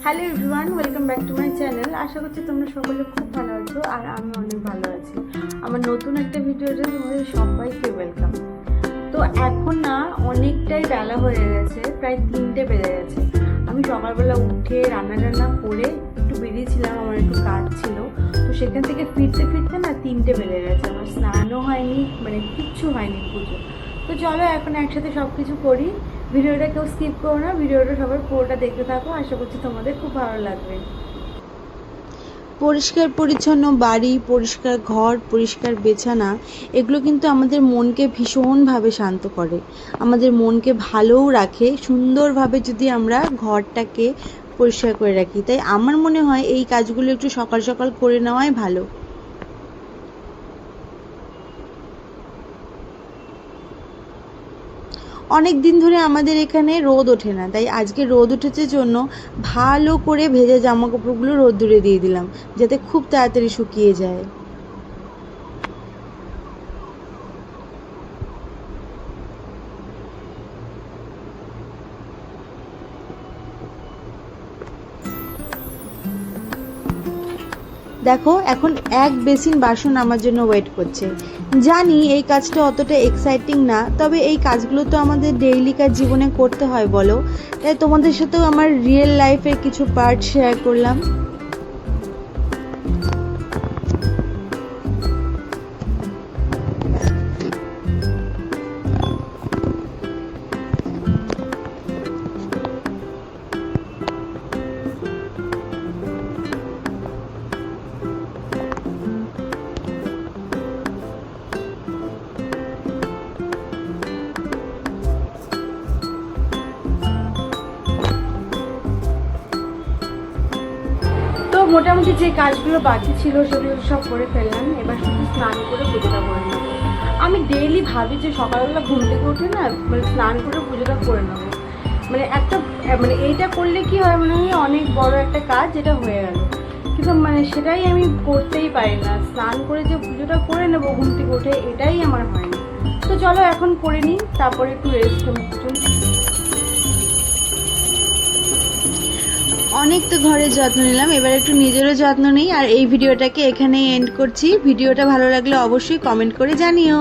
Hello everyone, welcome back to my channel. আশা করছি তোমরা সকলে খুব ভালো আছো আর আমি অনেক ভালো আছি। আমার নতুন একটা ভিডিওতে তোমাদের সবাইকে ওয়েলকাম। তো এখন না অনেকটাই বেলা হয়ে গেছে, প্রায় 3টে বেজে গেছে। আমি সকালবেলা উঠে রান্না করে একটু বেরিয়েছিলাম, আমার একটু কাজ ছিল। তো সেখান থেকে ফিরতে ফিরতে না 3টে বেজে গেছে। আমার স্নানও হয়নি, মানে কিচ্ছু হয়নি পুজো। তো চলো এখন একসাথে সব কিছু করি। ভিডিওটা কেউ স্কিপ করো না, ভিডিওটা সবাই পুরোটা দেখতে থাকো। আশা করছি তোমাদের খুব ভালো লাগবে। পরিষ্কার পরিচ্ছন্ন বাড়ি, পরিষ্কার ঘর, পরিষ্কার বিছানা, এগুলো কিন্তু আমাদের মনকে ভীষণভাবে শান্ত করে, আমাদের মনকে ভালোও রাখে। সুন্দরভাবে যদি আমরা ঘরটাকে পরিষ্কার করে রাখি, তাই আমার মনে হয় এই কাজগুলো একটু সকাল সকাল করে নেওয়াই ভালো। অনেক দিন ধরে আমাদের এখানে রোদ ওঠে না, তাই আজকে রোদ উঠেছে জন্য ভালো করে ভেজা জামা কাপড়গুলো রোদ্দুরে দিয়ে দিলাম, যাতে খুব তাড়াতাড়ি শুকিয়ে যায়। দেখো এখন এক বেসিন বাসন আমার জন্য ওয়েট করছে। জানি এই কাজটা অতটা এক্সাইটিং না, তবে এই কাজগুলো তো আমাদের ডেইলিকার জীবনে করতে হয় বলো, তাই তোমাদের সাথেও আমার রিয়েল লাইফের কিছু পার্ট শেয়ার করলাম। তো মোটামুটি যে কাজগুলো বাকি ছিল সেগুলো সব করে ফেললাম। এবার শুধু স্নান করে পুজোটা করে নেবো। আমি ডেইলি ভাবি যে সকালবেলা ঘুম থেকে উঠে না, মানে স্নান করে পুজোটা করে নেবো। মানে এইটা করলে কি হয়, মনে হয় অনেক বড় একটা কাজ যেটা হয়ে গেল, কিন্তু সেটাই আমি করতেই পারি না। স্নান করে যে পুজোটা করে নেবো ঘুম থেকে উঠে, এটাই আমার হয় না। তো চলো এখন করে নিই, তারপরে একটু রেস্ট নেবো। অনেক তো ঘরের যত্ন নিলাম, এবার একটু নিজেরও যত্ন নিই। আর এই ভিডিওটাকে এখানেই এন্ড করছি। ভিডিওটা ভালো লাগলে অবশ্যই কমেন্ট করে জানিও।